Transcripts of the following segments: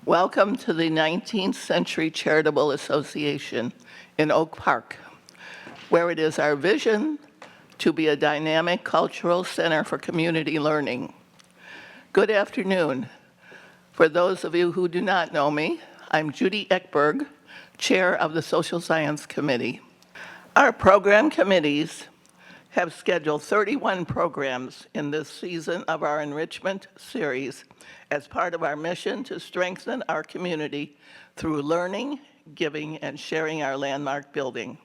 Welcome to the 19th Century Charitable Association in Oak Park, where it is our vision to be a dynamic cultural center for community learning. Good afternoon. For those of you who do not know me, I'm Judy Eckberg, Chair of the Social Science Committee. Our program committees have scheduled 31 programs in this season of our enrichment series as part of our mission to strengthen our community through learning, giving, and sharing our landmark building.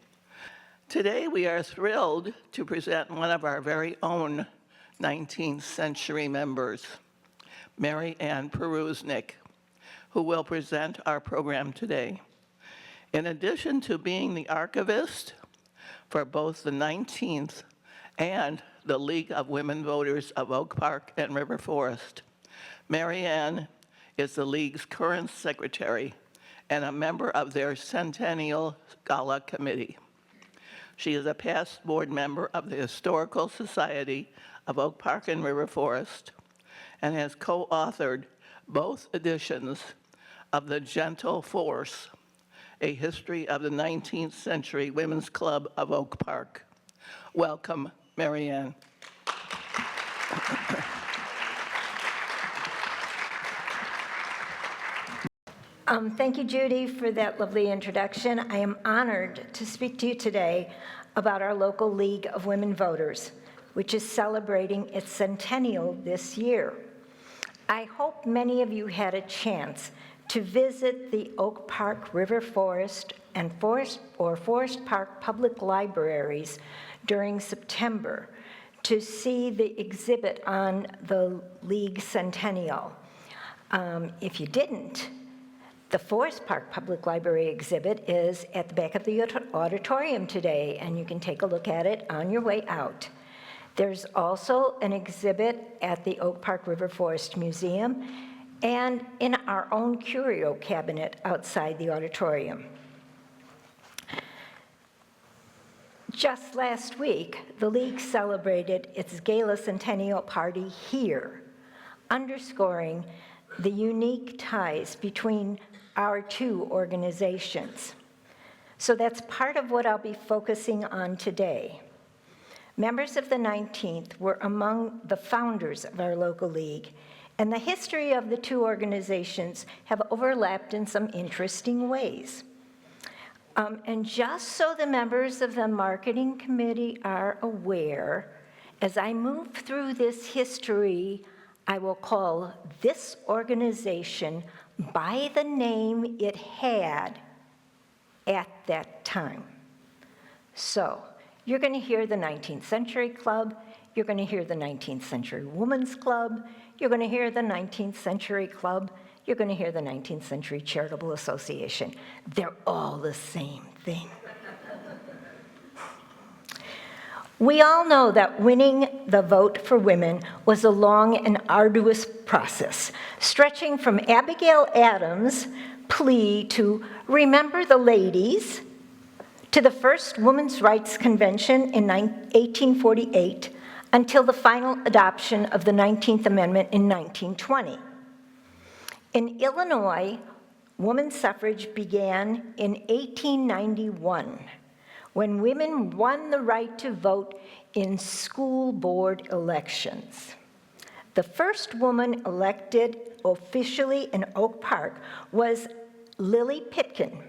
Today, we are thrilled to present one of our very own 19th century members, Mary AnnPorucznik, who will present our program today. In addition to being the archivist for both the 19th and the League of Women Voters of Oak Park and RiverForest, Mary Ann is the League's current secretary and a member of their Centennial Gala Committee. She is a past board member of the Historical Society of Oak Park and RiverForest and has co-authored both editions of The Gentle Force, A History of the 19th Century Women's Club of Oak Park. Welcome, Mary Ann. Thank you, Judy, for that lovely introduction. I am honored to speak to you today about our local League of Women Voters, which is celebrating its centennial this year. I hope many of you had a chance to visit the Oak Park, RiverForest, and Forest Park public libraries during September to see the exhibit on the League Centennial. If you didn't, the Forest Park Public Library exhibit is at the back of the auditorium today, and you can take a look at it on your way out. There's also an exhibit at the Oak Park RiverForest Museum and in our own curio cabinet outside the auditorium. Just last week, the League celebrated its Gala Centennial Party here, underscoring the unique ties between our two organizations. So that's part of what I'll be focusing on today. Members of the 19th were among the founders of our local league, and the history of the two organizations have overlapped in some interesting ways. And just so the members of the marketing committee are aware, as I move through this history, I will call this organization by the name it had at that time. So you're going to hear the 19th Century Club, you're going to hear the 19th Century Women's Club, you're going to hear the 19th Century Club, you're going to hear the 19th Century Charitable Association. They're all the same thing. We all know that winning the vote for women was a long and arduous process, stretching from Abigail Adams' plea to remember the ladies, to the first Women's Rights Convention in 1848, until the final adoption of the 19th Amendment in 1920. In Illinois, women's suffrage began in 1891, when women won the right to vote in school board elections. The first woman elected officially in Oak Park was Lily Pitkin,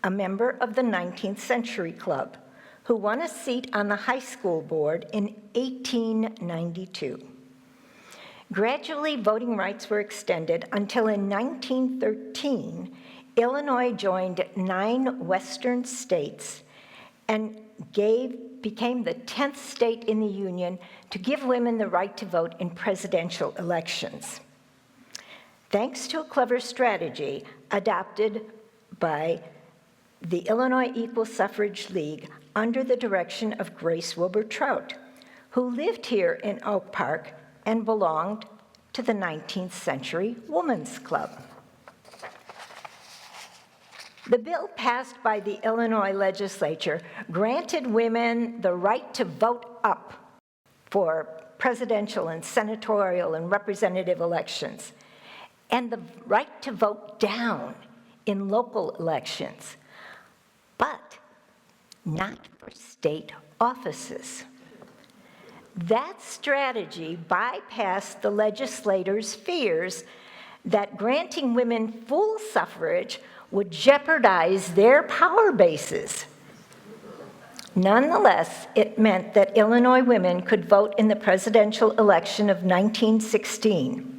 a member of the 19th Century Club, who won a seat on the high school board in 1892. Gradually, voting rights were extended until in 1913, Illinois joined 9 western states and became the 10th state in the Union to give women the right to vote in presidential elections. Thanks to a clever strategy adopted by the Illinois Equal Suffrage League under the direction of Grace Wilbur Trout, who lived here in Oak Park and belonged to the 19th Century Women's Club. The bill passed by the Illinois legislature granted women the right to vote up for presidential and senatorial and representative elections. and the right to vote down in local elections, but not for state offices. That strategy bypassed the legislators' fears that granting women full suffrage would jeopardize their power bases. Nonetheless, it meant that Illinois women could vote in the presidential election of 1916.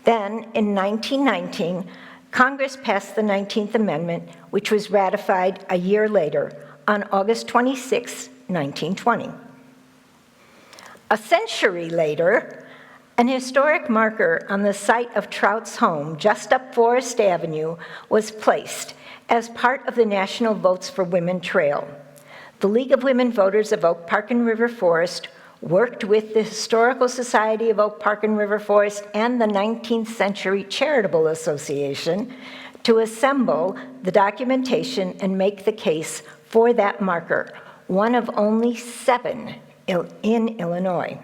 Then, in 1919, Congress passed the 19th Amendment, which was ratified a year later on August 26, 1920. A century later, an historic marker on the site of Trout's home, just up Forest Avenue, was placed as part of the National Votes for Women Trail. The League of Women Voters of Oak Park and RiverForest worked with the Historical Society of Oak Park and RiverForest and the 19th Century Charitable Association to assemble the documentation and make the case for that marker, one of only 7 in Illinois.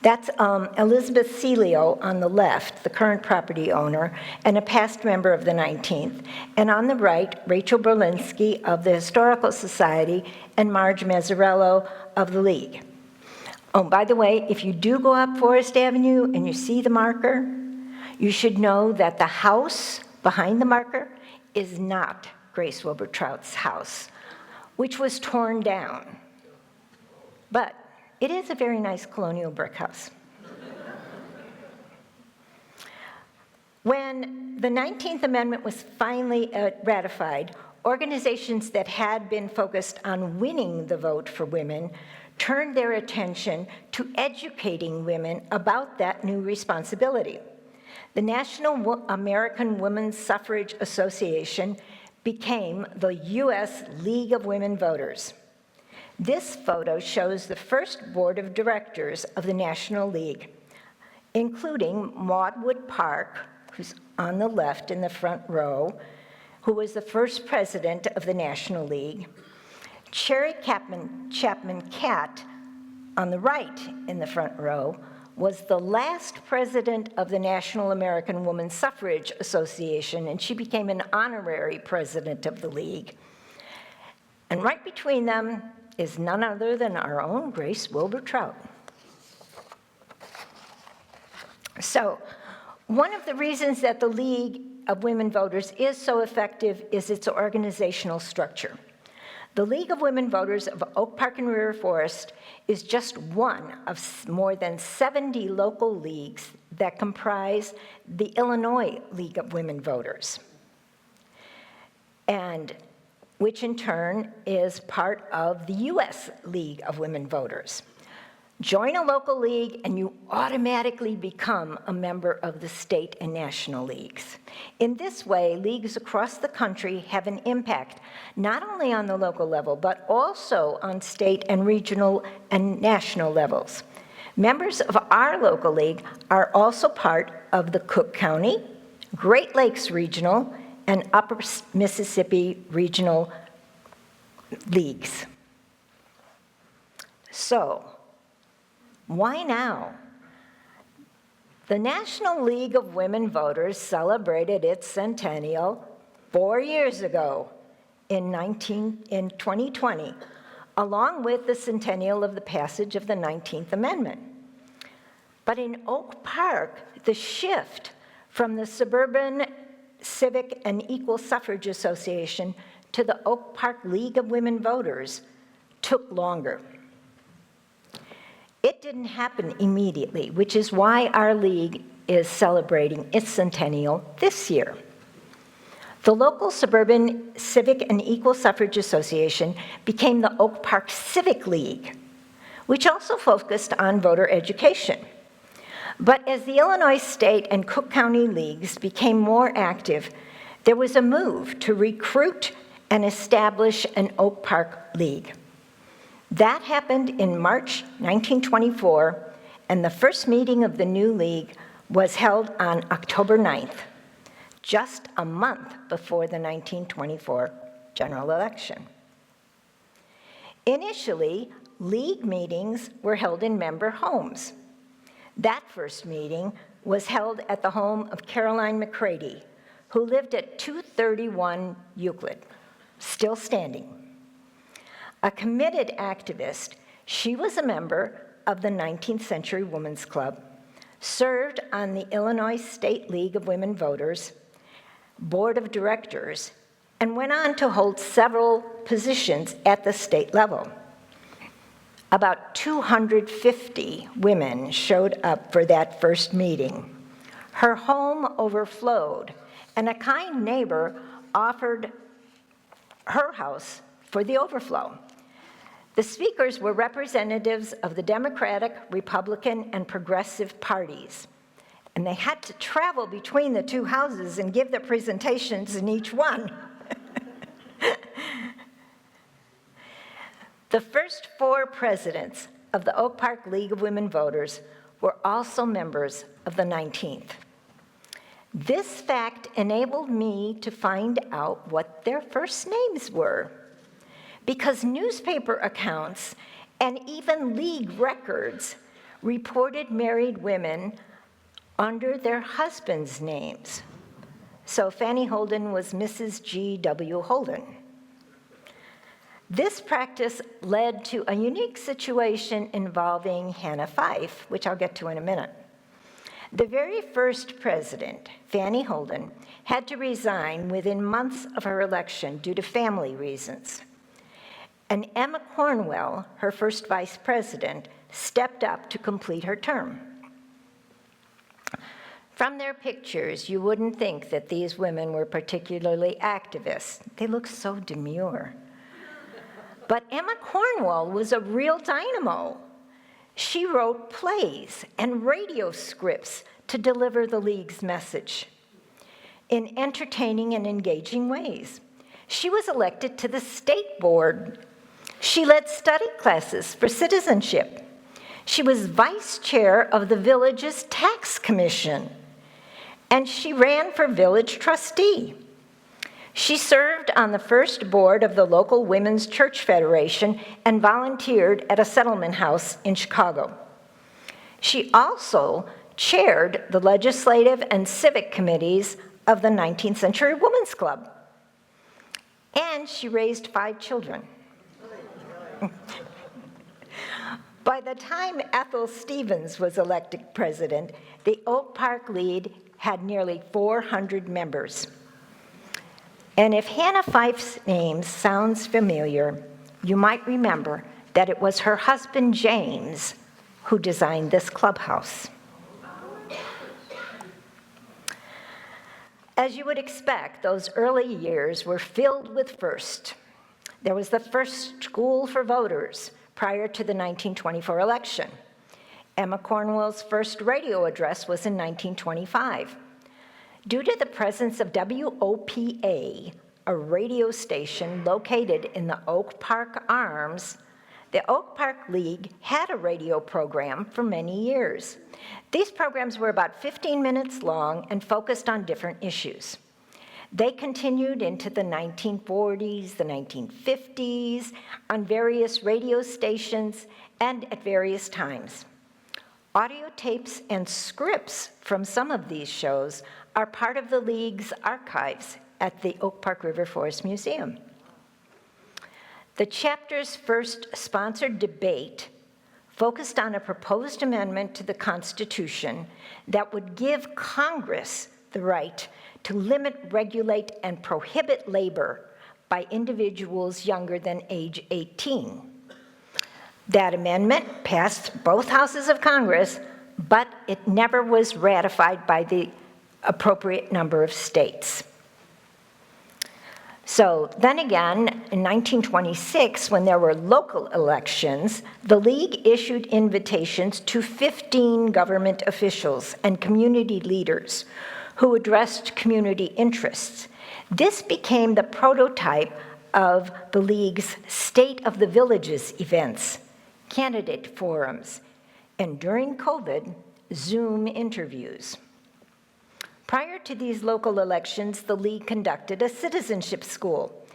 That's Elizabeth Celio on the left, the current property owner, and a past member of the 19th. And on the right, Rachel Berlinski of the Historical Society and Marge Mazzarello of the League. Oh, by the way, if you do go up Forest Avenue and you see the marker, you should know that the house behind the marker is not Grace Wilbur Trout's house, which was torn down. But it is a very nice colonial brick house. When the 19th Amendment was finally ratified, organizations that had been focused on winning the vote for women turned their attention to educating women about that new responsibility. The National American Women's Suffrage Association became the U.S. League of Women Voters. This photo shows the first board of directors of the National League, including Maud Wood Park, who's on the left in the front row, who was the first president of the National League, Cherry Chapman Catt, on the right in the front row, was the last president of the National American Woman Suffrage Association, and she became an honorary president of the League. And right between them is none other than our own Grace Wilbur Trout. So, one of the reasons that the League of Women Voters is so effective is its organizational structure. The League of Women Voters of Oak Park and RiverForest is just one of more than 70 local leagues that comprise the Illinois League of Women Voters, and which in turn is part of the U.S. League of Women Voters. Join a local league and you automatically become a member of the state and national leagues. In this way, leagues across the country have an impact not only on the local level, but also on state and regional and national levels. Members of our local league are also part of the Cook County, Great Lakes Regional, and Upper Mississippi Regional leagues. So, why now? The National League of Women Voters celebrated its centennial 4 years ago in 2020, along with the centennial of the passage of the 19th Amendment. But in Oak Park, the shift from the Suburban Civic and Equal Suffrage Association to the Oak Park League of Women Voters took longer. It didn't happen immediately, which is why our league is celebrating its centennial this year. The local Suburban Civic and Equal Suffrage Association became the Oak Park Civic League, which also focused on voter education. But as the Illinois State and Cook County leagues became more active, there was a move to recruit and establish an Oak Park League. That happened in March 1924, and the first meeting of the new league was held on October 9th, just a month before the 1924 general election. Initially, league meetings were held in member homes. That first meeting was held at the home of Caroline McCready, who lived at 231 Euclid, still standing. A committed activist, she was a member of the 19th Century Women's Club, served on the Illinois State League of Women Voters, board of directors, and went on to hold several positions at the state level. About 250 women showed up for that first meeting. Her home overflowed, and a kind neighbor offered her house for the overflow. The speakers were representatives of the Democratic, Republican, and Progressive parties, and they had to travel between the two houses and give their presentations in each one. The first 4 presidents of the Oak Park League of Women Voters were also members of the 19th. This fact enabled me to find out what their first names were, because newspaper accounts and even League records reported married women under their husbands' names. So Fanny Holden was Mrs. G.W. Holden. This practice led to a unique situation involving Hannah Fife, which I'll get to in a minute. The very first president, Fanny Holden, had to resign within months of her election due to family reasons. And Emma Cornwell, her first vice president, stepped up to complete her term. From their pictures, you wouldn't think that these women were particularly activists. They look so demure. But Emma Cornwell was a real dynamo. She wrote plays and radio scripts to deliver the League's message in entertaining and engaging ways. She was elected to the state board. She led study classes for citizenship. She was vice chair of the village's tax commission, and she ran for village trustee. She served on the first board of the local Women's Church Federation and volunteered at a settlement house in Chicago. She also chaired the legislative and civic committees of the 19th Century Women's Club. And she raised 5 children. By the time Ethel Stevens was elected president, the Oak Park League had nearly 400 members. And if Hannah Fife's name sounds familiar, you might remember that it was her husband, James, who designed this clubhouse. As you would expect, those early years were filled with firsts. There was the first school for voters prior to the 1924 election. Emma Cornwell's first radio address was in 1925. Due to the presence of WOPA, a radio station located in the Oak Park Arms, the Oak Park League had a radio program for many years. These programs were about 15 minutes long and focused on different issues. They continued into the 1940s, the 1950s, on various radio stations and at various times. Audio tapes and scripts from some of these shows are part of the League's archives at the Oak Park RiverForest Museum. The chapter's first sponsored debate focused on a proposed amendment to the Constitution that would give Congress the right to limit, regulate, and prohibit labor by individuals younger than age 18. That amendment passed both houses of Congress, but it never was ratified by the appropriate number of states. So then again, in 1926, when there were local elections, the League issued invitations to 15 government officials and community leaders who addressed community interests. This became the prototype of the League's State of the Villages events, candidate forums, and during COVID, Zoom interviews. Prior to these local elections, the League conducted a citizenship school.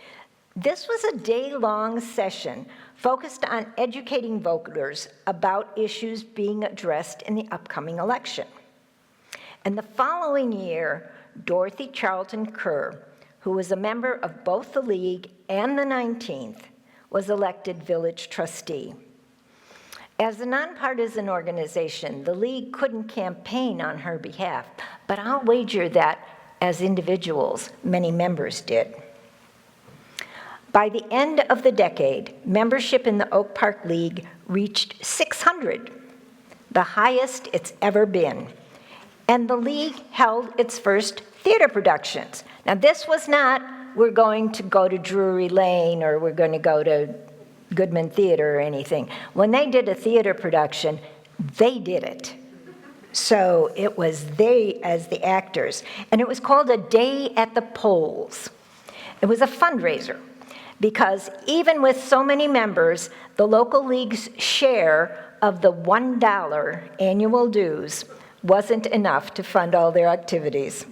This was a day-long session focused on educating voters about issues being addressed in the upcoming election. And the following year, Dorothy Charlton Kerr, who was a member of both the League and the 19th, was elected village trustee. As a nonpartisan organization, the League couldn't campaign on her behalf, but I'll wager that as individuals, many members did. By the end of the decade, membership in the Oak Park League reached 600, the highest it's ever been. And the League held its first theater productions. Now, this was not, we're going to go to Drury Lane or we're going to go to Goodman Theater or anything. When they did a theater production, they did it. So it was they as the actors. And it was called A Day at the Polls. It was a fundraiser because even with so many members, the local league's share of the $1 annual dues wasn't enough to fund all their activities.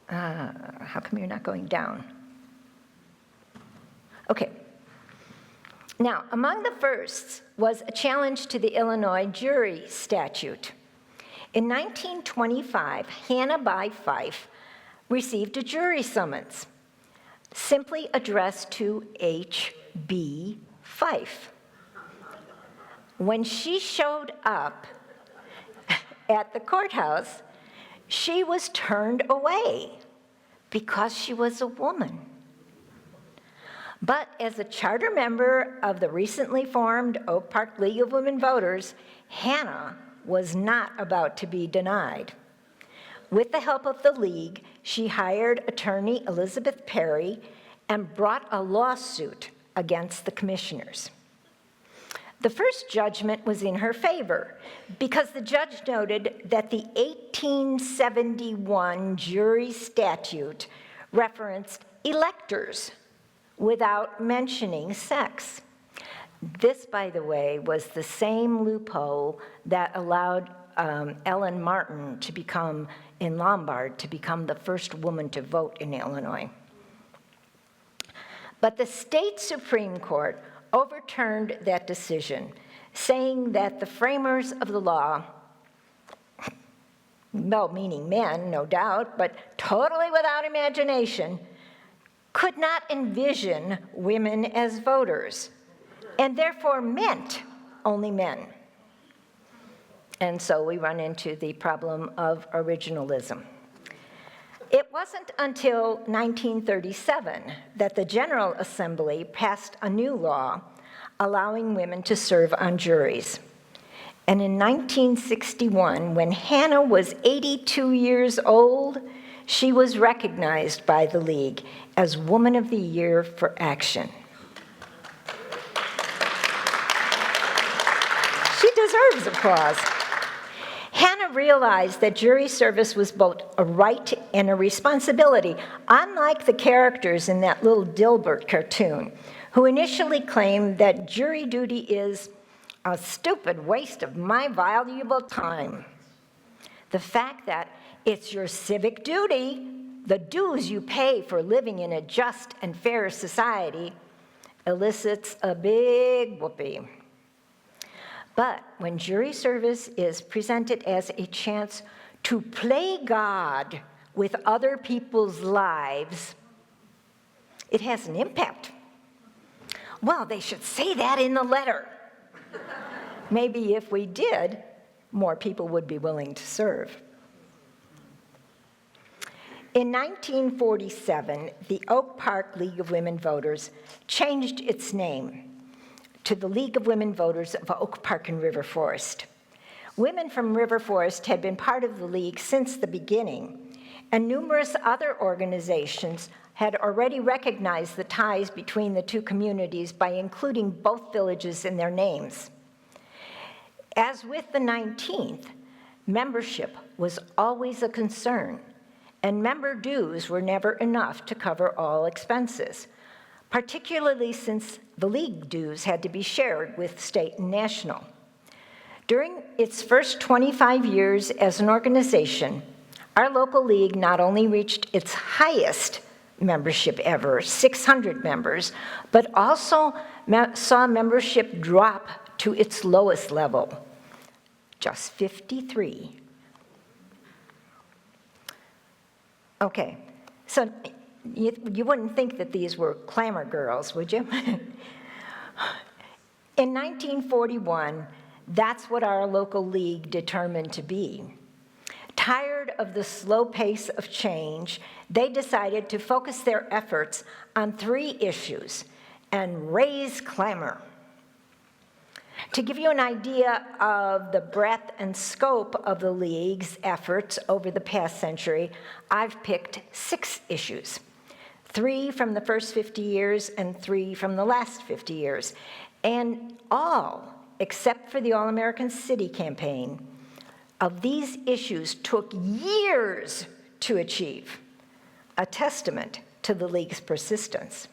How come you're not going down? Okay. Now, among the firsts was a challenge to the Illinois jury statute. In 1925, Hannah By Fife received a jury summons, simply addressed to H.B. Fife. When she showed up at the courthouse, she was turned away because she was a woman. But as a charter member of the recently formed Oak Park League of Women Voters, Hannah was not about to be denied. With the help of the League, she hired attorney Elizabeth Perry and brought a lawsuit against the commissioners. The first judgment was in her favor because the judge noted that the 1871 jury statute referenced electors without mentioning sex. This, by the way, was the same loophole that allowed Ellen Martin to become, in Lombard, to become the first woman to vote in Illinois. But the state Supreme Court overturned that decision, saying that the framers of the law, well, meaning men, no doubt, but totally without imagination, could not envision women as voters, and therefore meant only men. And so we run into the problem of originalism. It wasn't until 1937 that the General Assembly passed a new law allowing women to serve on juries. And in 1961, when Hannah was 82 years old, she was recognized by the League as Woman of the Year for Action. She deserves applause. Hannah realized that jury service was both a right and a responsibility, unlike the characters in that little Dilbert cartoon, who initially claimed that jury duty is a stupid waste of my valuable time. The fact that it's your civic duty, the dues you pay for living in a just and fair society, elicits a big whoopee. But when jury service is presented as a chance to play God with other people's lives, it has an impact. Well, they should say that in the letter. Maybe if we did, more people would be willing to serve. In 1947, the Oak Park League of Women Voters changed its name to the League of Women Voters of Oak Park and RiverForest. Women from RiverForest had been part of the League since the beginning, and numerous other organizations had already recognized the ties between the two communities by including both villages in their names. As with the 19th, membership was always a concern, and member dues were never enough to cover all expenses, particularly since the League dues had to be shared with state and national. During its first 25 years as an organization, our local league not only reached its highest membership ever, 600 members, but also saw membership drop to its lowest level, just 53. Okay, so you wouldn't think that these were clamor girls, would you? In 1941, that's what our local league determined to be. Tired of the slow pace of change, they decided to focus their efforts on 3 issues and raise clamor. To give you an idea of the breadth and scope of the League's efforts over the past century, I've picked 6 issues, 3 from the first 50 years and 3 from the last 50 years. And all, except for the All-American City campaign, of these issues took years to achieve, a testament to the League's persistence.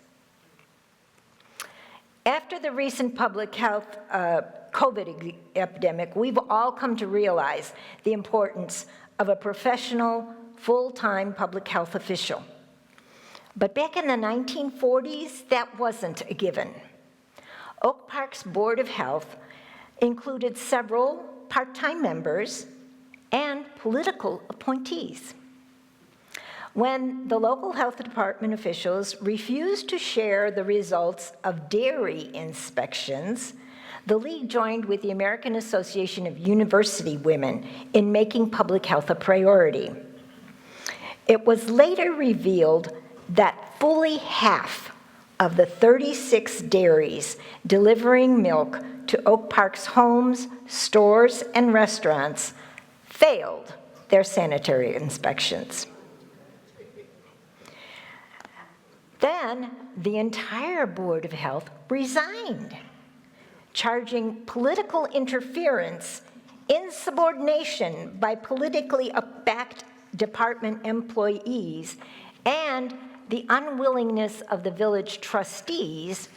After the recent public health COVID epidemic, we've all come to realize the importance of a professional, full-time public health official. But back in the 1940s, that wasn't a given. Oak Park's Board of Health included several part-time members and political appointees. When the local health department officials refused to share the results of dairy inspections, the League joined with the American Association of University Women in making public health a priority. It was later revealed that fully half of the 36 dairies delivering milk to Oak Park's homes, stores, and restaurants failed their sanitary inspections. Then the entire Board of Health resigned, charging political interference, insubordination by politically backed department employees, and the unwillingness of the village trustees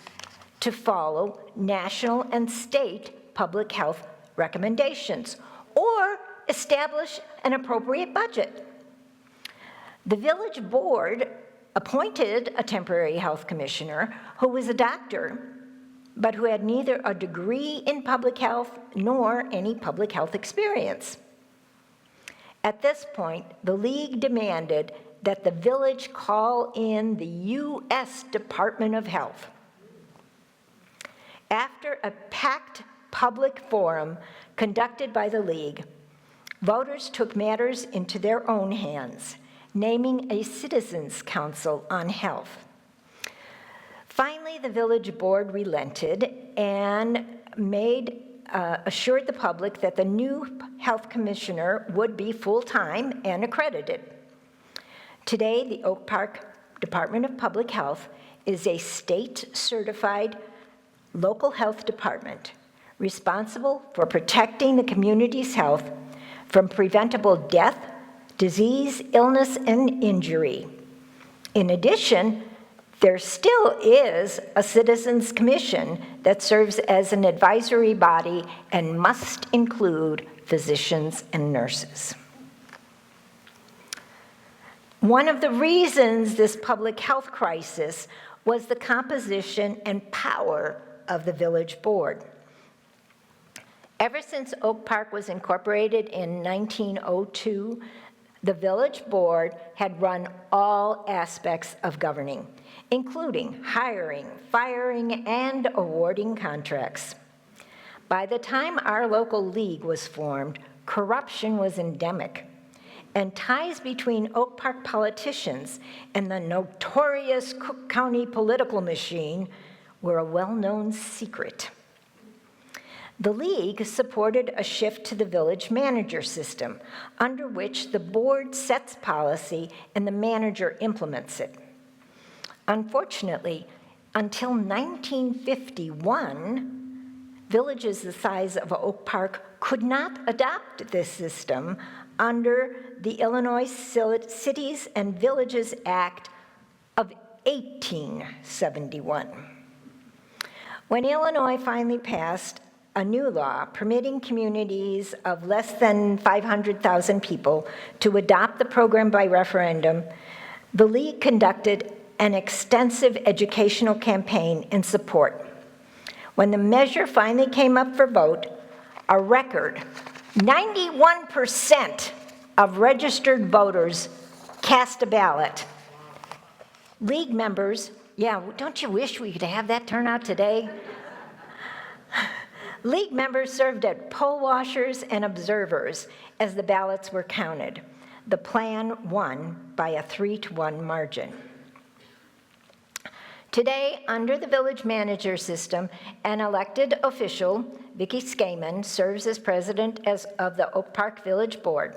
to follow national and state public health recommendations or establish an appropriate budget. The village board appointed a temporary health commissioner who was a doctor, but who had neither a degree in public health nor any public health experience. At this point, the League demanded that the village call in the U.S. Department of Health. After a packed public forum conducted by the League, voters took matters into their own hands, naming a Citizens Council on Health. Finally, the village board relented and assured the public that the new health commissioner would be full-time and accredited. Today, the Oak Park Department of Public Health is a state-certified local health department responsible for protecting the community's health from preventable death, disease, illness, and injury. In addition, there still is a Citizens Commission that serves as an advisory body and must include physicians and nurses. One of the reasons this public health crisis was the composition and power of the village board. Ever since Oak Park was incorporated in 1902, the village board had run all aspects of governing, including hiring, firing, and awarding contracts. By the time our local league was formed, corruption was endemic, and ties between Oak Park politicians and the notorious Cook County political machine were a well-known secret. The League supported a shift to the village manager system, under which the board sets policy and the manager implements it. Unfortunately, until 1951, villages the size of Oak Park could not adopt this system under the Illinois Cities and Villages Act of 1871. When Illinois finally passed a new law permitting communities of less than 500,000 people to adopt the program by referendum, the League conducted an extensive educational campaign in support. When the measure finally came up for vote, a record 91% of registered voters cast a ballot. League members, yeah, don't you wish we could have that turnout today? League members served as poll washers and observers as the ballots were counted. The plan won by a 3-to-1 margin. Today, under the village manager system, an elected official, Vicki Skaman, serves as president of the Oak Park Village Board.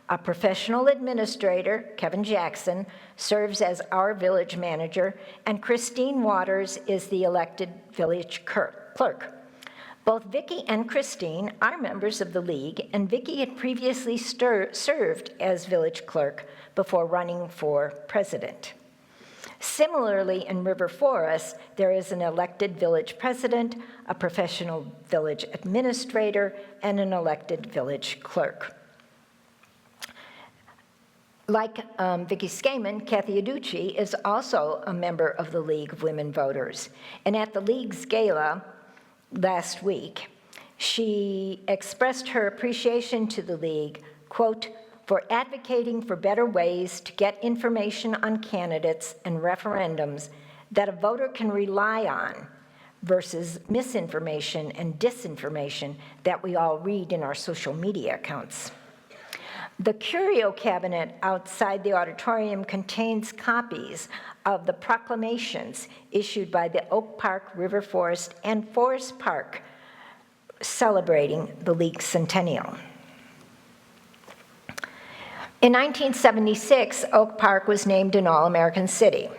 A professional administrator, Kevin Jackson, serves as our village manager, and Christine Waters is the elected village clerk. Both Vicki and Christine are members of the League, and Vicki had previously served as village clerk before running for president. Similarly, in RiverForest, there is an elected village president, a professional village administrator, and an elected village clerk. Like Vicki Skaman, Kathy Aducci is also a member of the League of Women Voters. And at the League's gala last week, she expressed her appreciation to the League, quote, for advocating for better ways to get information on candidates and referendums that a voter can rely on versus misinformation and disinformation that we all read in our social media accounts. The curio cabinet outside the auditorium contains copies of the proclamations issued by the Oak Park, RiverForest, and Forest Park celebrating the League's centennial. In 1976, Oak Park was named an All-American City.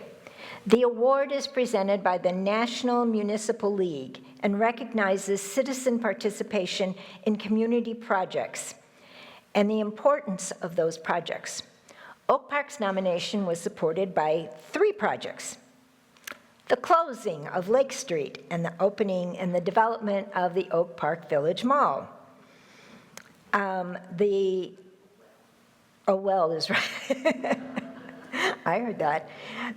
The award is presented by the National Municipal League and recognizes citizen participation in community projects and the importance of those projects. Oak Park's nomination was supported by 3 projects: the closing of Lake Street and the opening and the development of the Oak Park Village Mall. Oh, well is right. I heard that.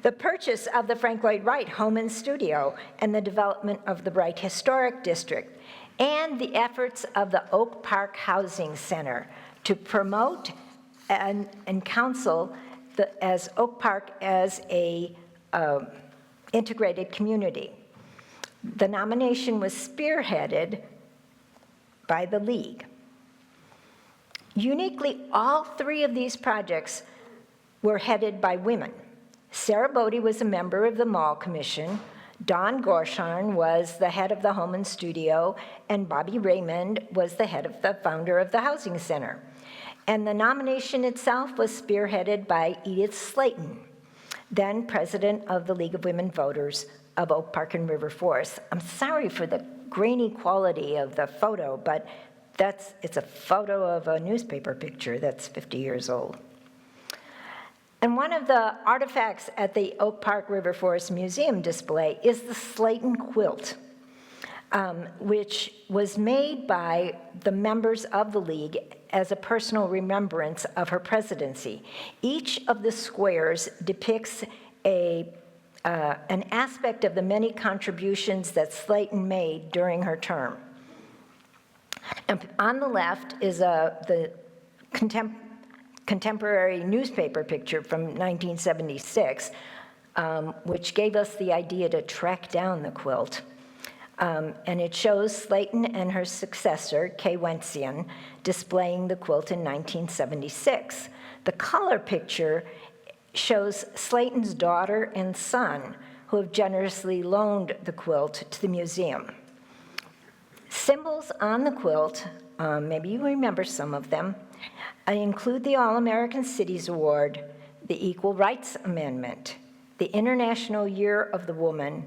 The purchase of the Frank Lloyd Wright Home and Studio and the development of the Wright Historic District, and the efforts of the Oak Park Housing Center to promote and counsel as Oak Park as a integrated community. The nomination was spearheaded by the League. Uniquely, all 3 of these projects were headed by women. Sarah Bodie was a member of the Mall Commission, Dawn Gorsharn was the head of the Home and Studio, and Bobby Raymond was the founder of the Housing Center. And the nomination itself was spearheaded by Edith Slayton, then president of the League of Women Voters of Oak Park and RiverForest. I'm sorry for the grainy quality of the photo, but it's a photo of a newspaper picture that's 50 years old. And one of the artifacts at the Oak Park RiverForest Museum display is the Slayton quilt, which was made by the members of the League as a personal remembrance of her presidency. Each of the squares depicts an aspect of the many contributions that Slayton made during her term. And on the left is the contemporary newspaper picture from 1976, which gave us the idea to track down the quilt. And it shows Slayton and her successor, Kay Wensian, displaying the quilt in 1976. The color picture shows Slayton's daughter and son, who have generously loaned the quilt to the museum. Symbols on the quilt, maybe you remember some of them, include the All-American Cities Award, the Equal Rights Amendment, the International Year of the Woman,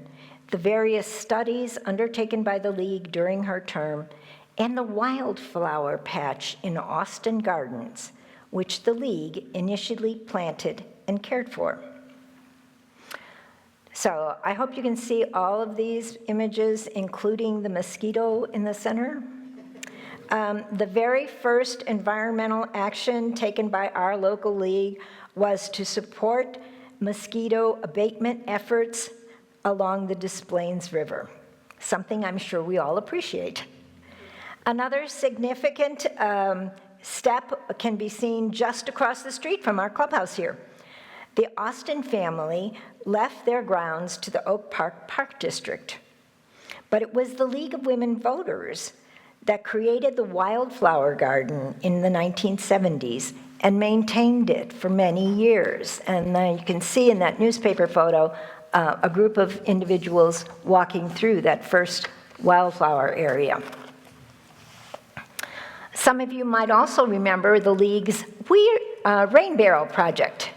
the various studies undertaken by the League during her term, and the wildflower patch in Austin Gardens, which the League initially planted and cared for. So I hope you can see all of these images, including the mosquito in the center. The very first environmental action taken by our local league was to support mosquito abatement efforts along the Des Plaines River, something I'm sure we all appreciate. Another significant step can be seen just across the street from our clubhouse here. The Austin family left their grounds to the Oak Park Park District, but it was the League of Women Voters that created the Wildflower Garden in the 1970s and maintained it for many years. And you can see in that newspaper photo a group of individuals walking through that first wildflower area. Some of you might also remember the League's Rain Barrel Project,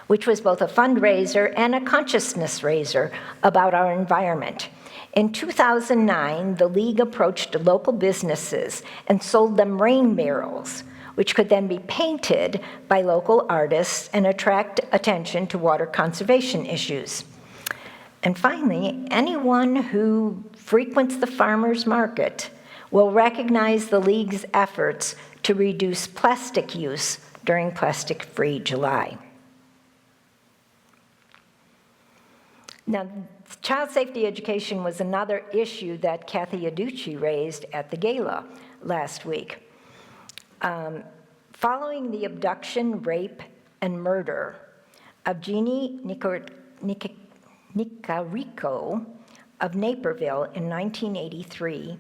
which was both a fundraiser and a consciousness raiser about our environment. In 2009, the League approached local businesses and sold them rain barrels, which could then be painted by local artists and attract attention to water conservation issues. And finally, anyone who frequents the farmers market will recognize the League's efforts to reduce plastic use during Plastic-Free July. Now, child safety education was another issue that Kathy Aducci raised at the gala last week. Following the abduction, rape, and murder of Jeannie Nicarico of Naperville in 1983,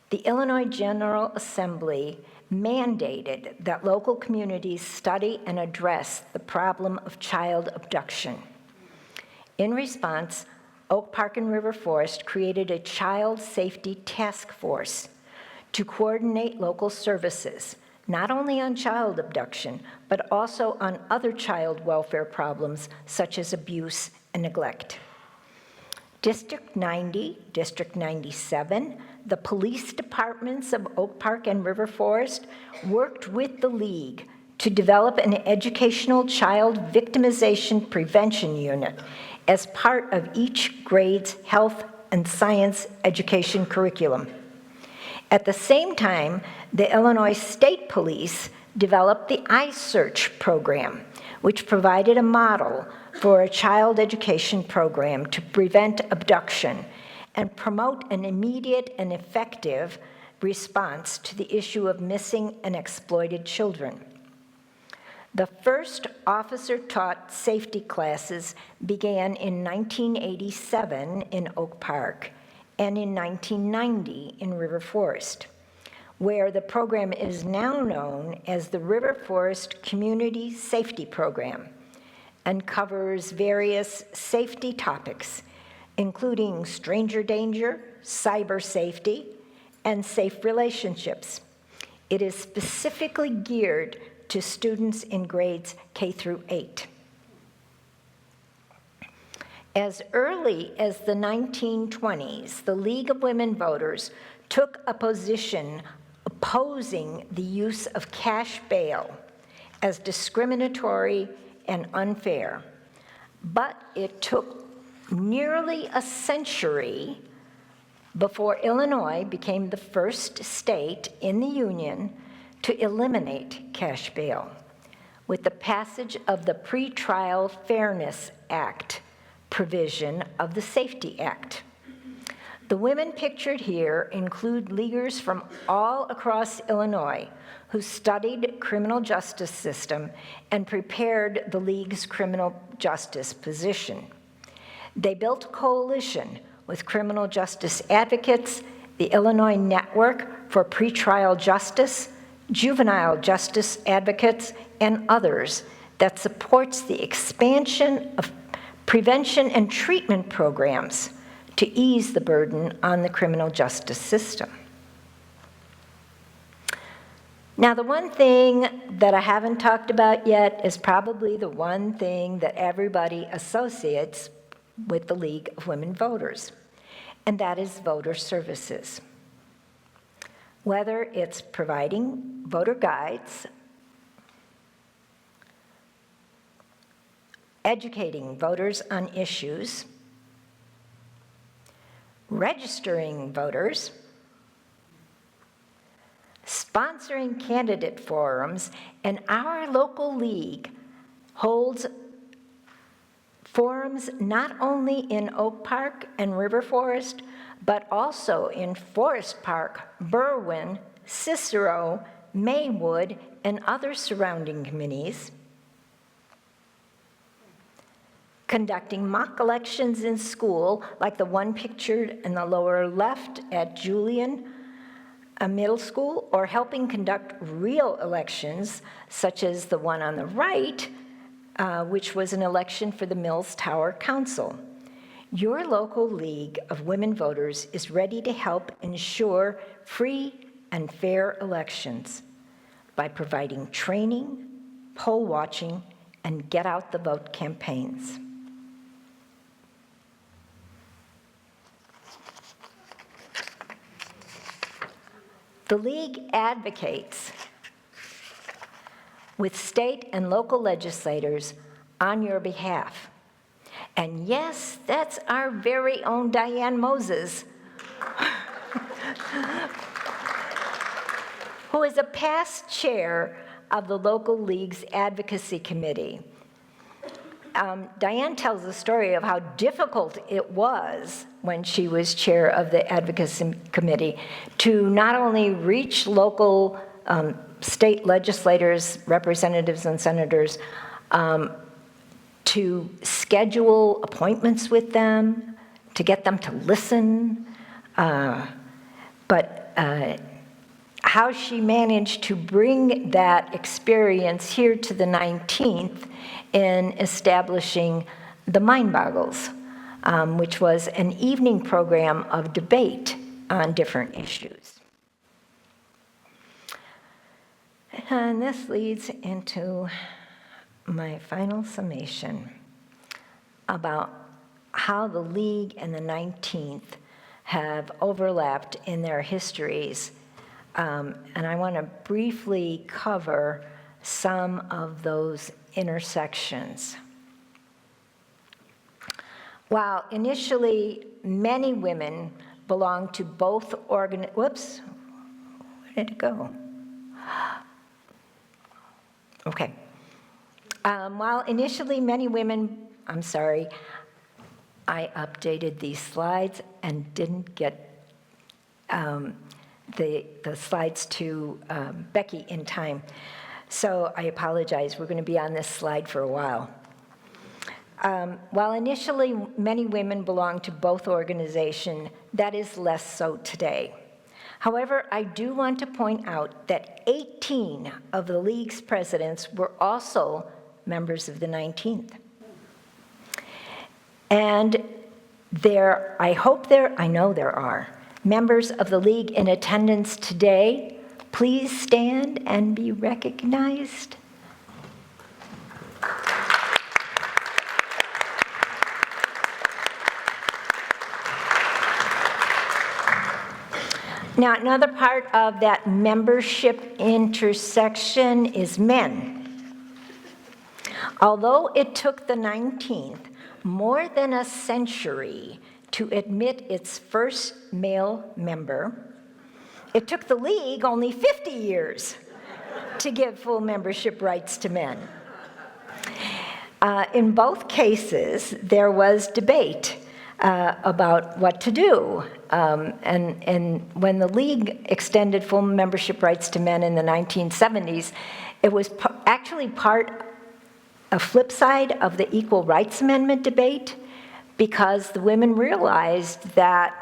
the Illinois General Assembly mandated that local communities study and address the problem of child abduction. In response, Oak Park and RiverForest created a child safety task force to coordinate local services, not only on child abduction, but also on other child welfare problems such as abuse and neglect. District 90, District 97, the police departments of Oak Park and RiverForest worked with the League to develop an educational child victimization prevention unit as part of each grade's health and science education curriculum. At the same time, the Illinois State Police developed the iSearch program, which provided a model for a child education program to prevent abduction and promote an immediate and effective response to the issue of missing and exploited children. The first officer-taught safety classes began in 1987 in Oak Park and in 1990 in RiverForest, where the program is now known as the RiverForest Community Safety Program and covers various safety topics, including stranger danger, cyber safety, and safe relationships. It is specifically geared to students in grades K through 8. As early as the 1920s, the League of Women Voters took a position opposing the use of cash bail as discriminatory and unfair. But it took nearly a century before Illinois became the first state in the Union to eliminate cash bail, with the passage of the Pretrial Fairness Act provision of the Safety Act. The women pictured here include leaguers from all across Illinois who studied criminal justice system and prepared the League's criminal justice position. They built a coalition with criminal justice advocates, the Illinois Network for Pretrial Justice, juvenile justice advocates, and others that supports the expansion of prevention and treatment programs to ease the burden on the criminal justice system. Now, the one thing that I haven't talked about yet is probably the one thing that everybody associates with the League of Women Voters, and that is voter services. Whether it's providing voter guides, educating voters on issues, registering voters, sponsoring candidate forums, and our local league holds forums not only in Oak Park and RiverForest, but also in Forest Park, Berwyn, Cicero, Maywood, and other surrounding communities, conducting mock elections in school, like the one pictured in the lower left at Julian Middle School, or helping conduct real elections, such as the one on the right, which was an election for the Mills Tower Council. Your local League of Women Voters is ready to help ensure free and fair elections by providing training, poll watching, and get out the vote campaigns. The League advocates with state and local legislators on your behalf. And yes, that's our very own Diane Moses, who is a past chair of the local League's Advocacy Committee. Diane tells the story of how difficult it was when she was chair of the Advocacy Committee to not only reach local state legislators, representatives, and senators, to schedule appointments with them, to get them to listen, but how she managed to bring that experience here to the 19th in establishing the Mind Boggles, which was an evening program of debate on different issues. And this leads into my final summation about how the League and the 19th have overlapped in their histories. And I want to briefly cover some of those intersections. While initially many women belonged to both whoops, where did it go? Okay. While initially many women, I'm sorry, I updated these slides and didn't get the slides to Becky in time. So I apologize, we're going to be on this slide for a while. While initially many women belonged to both organizations, that is less so today. However, I do want to point out that 18 of the League's presidents were also members of the 19th. And I know there are members of the League in attendance today. Please stand and be recognized. Now, another part of that membership intersection is men. Although it took the 19th more than a century to admit its first male member, it took the League only 50 years to give full membership rights to men. In both cases, there was debate about what to do. And when the League extended full membership rights to men in the 1970s, it was actually a flip side of the Equal Rights Amendment debate, because the women realized that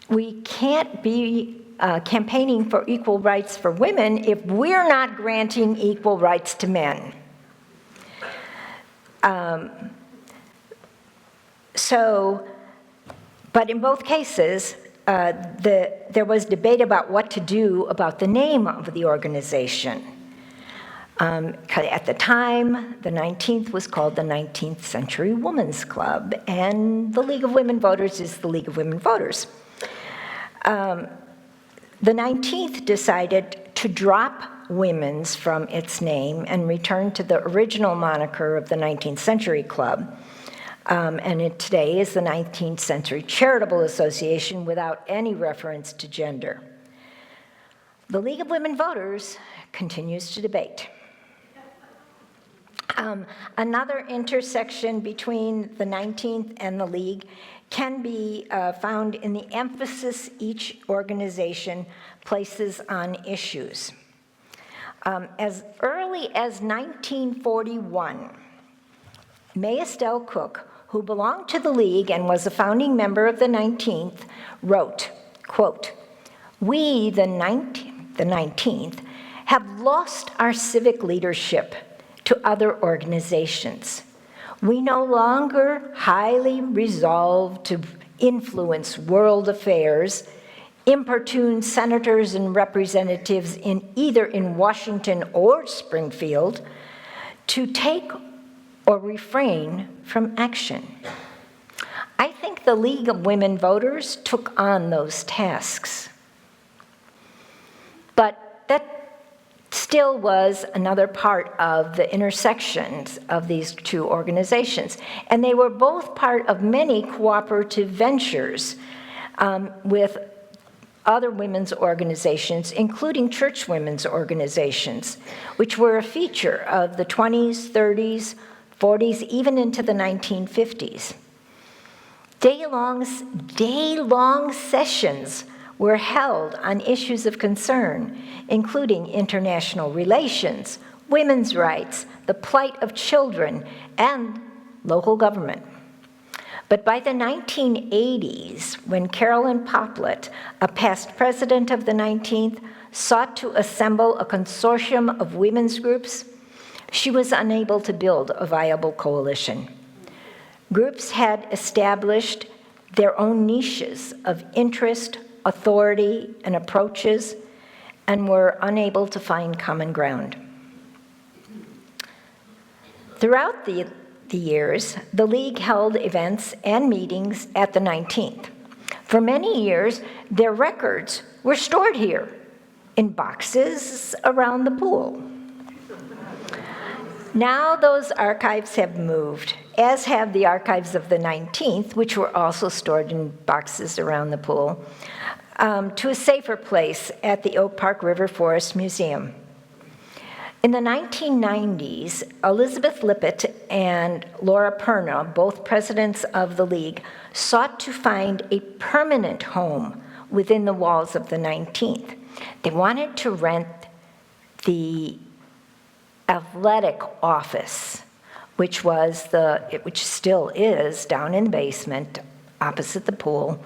we can't be campaigning for equal rights for women if we're not granting equal rights to men. But in both cases, there was debate about what to do about the name of the organization. At the time, the 19th was called the 19th Century Women's Club, and the League of Women Voters is the League of Women Voters. The 19th decided to drop women's from its name and return to the original moniker of the 19th Century Club. And it today is the 19th Century Charitable Association without any reference to gender. The League of Women Voters continues to debate. Another intersection between the 19th and the League can be found in the emphasis each organization places on issues. As early as 1941, May Estelle Cook, who belonged to the League and was a founding member of the 19th, wrote, quote, "We, the 19th, have lost our civic leadership to other organizations. We no longer highly resolve to influence world affairs, importune senators and representatives either in Washington or Springfield to take or refrain from action." I think the League of Women Voters took on those tasks. But that still was another part of the intersections of these two organizations. And they were both part of many cooperative ventures with other women's organizations, including church women's organizations, which were a feature of the 20s, 30s, 40s, even into the 1950s. Day-long sessions were held on issues of concern, including international relations, women's rights, the plight of children, and local government. But by the 1980s, when Carolyn Poplet, a past president of the 19th, sought to assemble a consortium of women's groups, she was unable to build a viable coalition. Groups had established their own niches of interest, authority, and approaches, and were unable to find common ground. Throughout the years, the League held events and meetings at the 19th. For many years, their records were stored here in boxes around the pool. Now those archives have moved, as have the archives of the 19th, which were also stored in boxes around the pool, to a safer place at the Oak Park RiverForest Museum. In the 1990s, Elizabeth Lippitt and Laura Perna, both presidents of the League, sought to find a permanent home within the walls of the 19th. They wanted to rent the athletic office, which still is down in the basement opposite the pool,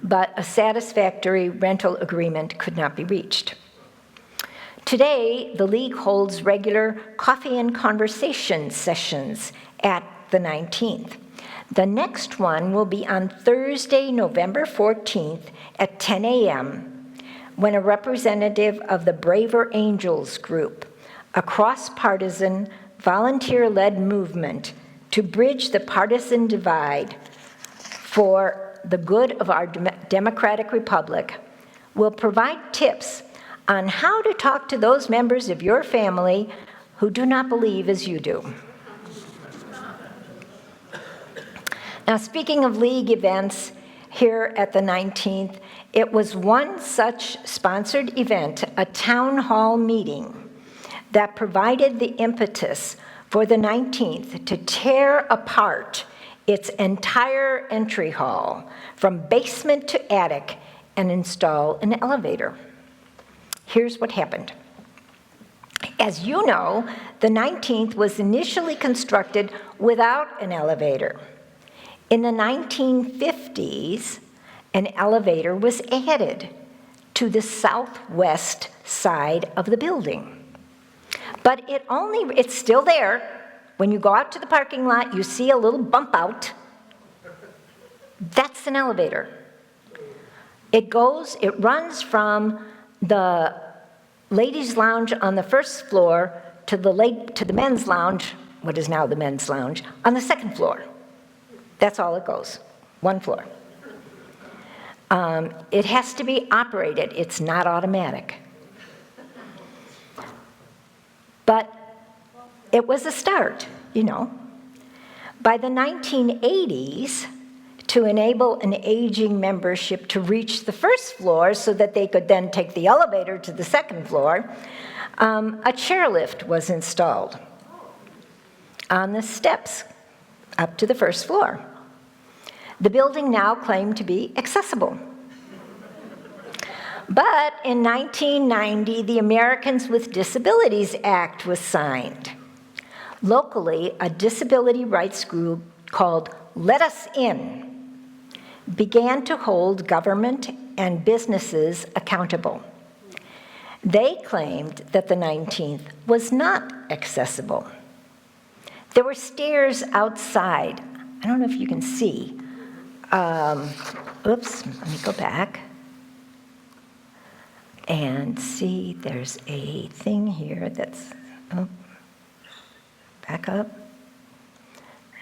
but a satisfactory rental agreement could not be reached. Today, the League holds regular coffee and conversation sessions at the 19th. The next one will be on Thursday, November 14th at 10 a.m., when a representative of the Braver Angels group, a cross-partisan, volunteer-led movement to bridge the partisan divide for the good of our democratic republic, will provide tips on how to talk to those members of your family who do not believe as you do. Now, speaking of League events here at the 19th, it was one such sponsored event, a town hall meeting, that provided the impetus for the 19th to tear apart its entire entry hall from basement to attic and install an elevator. Here's what happened. As you know, the 19th was initially constructed without an elevator. In the 1950s, an elevator was added to the southwest side of the building. But it's still there. When you go out to the parking lot, you see a little bump out. That's an elevator. It runs from the ladies' lounge on the first floor to the men's lounge, what is now the men's lounge, on the second floor. That's all it goes, one floor. It has to be operated. It's not automatic. But it was a start, you know. By the 1980s, to enable an aging membership to reach the first floor so that they could then take the elevator to the second floor, a chairlift was installed on the steps up to the first floor. The building now claimed to be accessible. But in 1990, the Americans with Disabilities Act was signed. Locally, a disability rights group called Let Us In began to hold government and businesses accountable. They claimed that the 19th was not accessible. There were stairs outside. I don't know if you can see. Oops, let me go back. And see, there's a thing here that's, oh, back up.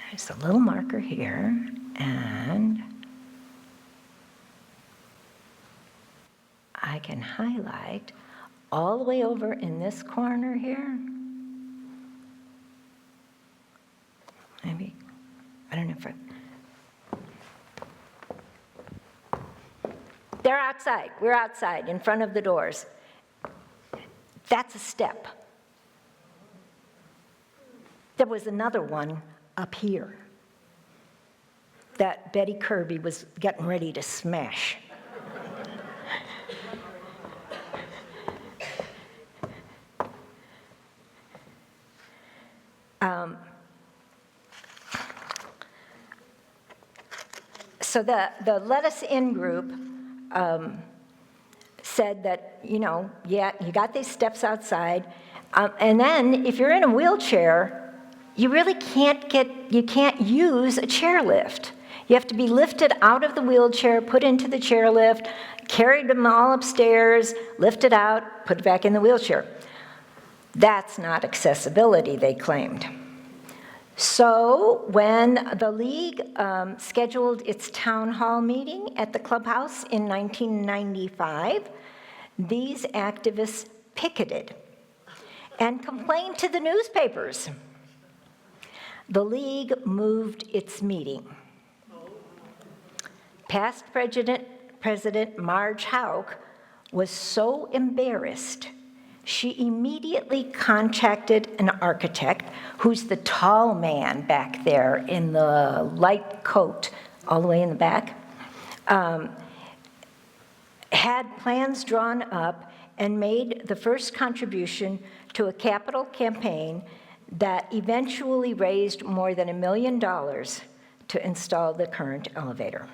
There's a little marker here, and I can highlight all the way over in this corner here. Maybe, I don't know if they're outside. We're outside in front of the doors. That's a step. There was another one up here that Betty Kirby was getting ready to smash. So the Let Us In group said that, yeah, you got these steps outside, and then if you're in a wheelchair, you really can't use a chairlift. You have to be lifted out of the wheelchair, put into the chairlift, carried them all upstairs, lifted out, put back in the wheelchair. That's not accessibility, they claimed. So when the League scheduled its town hall meeting at the clubhouse in 1995, these activists picketed and complained to the newspapers. The League moved its meeting. Past President Marge Houck was so embarrassed, she immediately contacted an architect, who's the tall man back there in the light coat, all the way in the back, had plans drawn up and made the first contribution to a capital campaign that eventually raised more than $1 million to install the current elevator.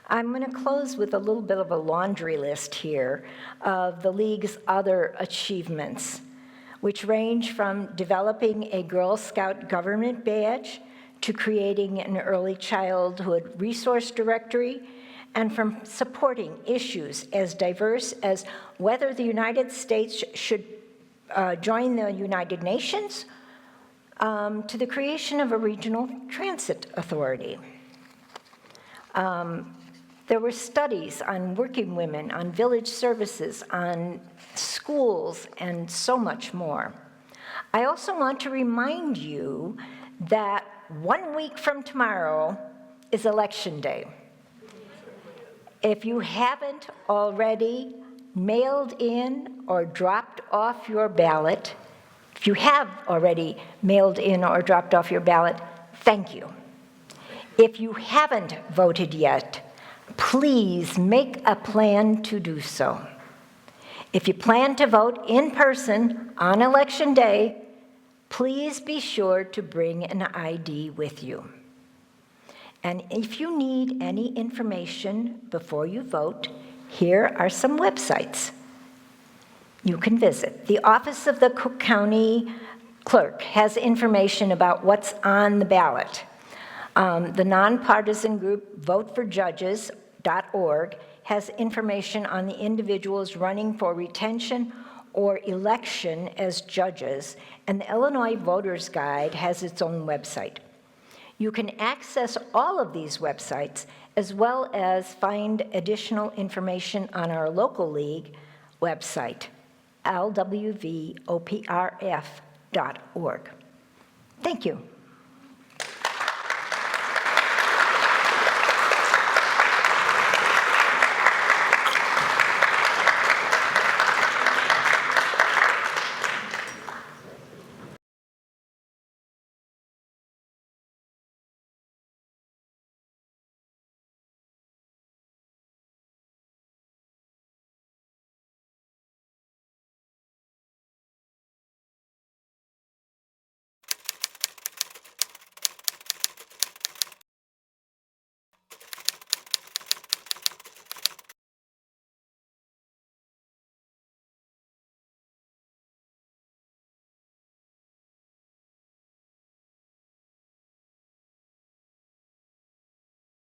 I'm going to close with a little bit of a laundry list here of the League's other achievements, which range from developing a Girl Scout government badge to creating an early childhood resource directory, and from supporting issues as diverse as whether the United States should join the United Nations, to the creation of a regional transit authority. There were studies on working women, on village services, on schools, and so much more. I also want to remind you that 1 week from tomorrow is Election Day. If you haven't already mailed in or dropped off your ballot, if you have already mailed in or dropped off your ballot, thank you. If you haven't voted yet, please make a plan to do so. If you plan to vote in person on Election Day, please be sure to bring an ID with you. And if you need any information before you vote, here are some websites you can visit. The Office of the Cook County Clerk has information about what's on the ballot. The nonpartisan group voteforjudges.org has information on the individuals running for retention or election as judges, and the Illinois Voters Guide has its own website. You can access all of these websites as well as find additional information on our local league website, LWVOPRF.org. Thank you.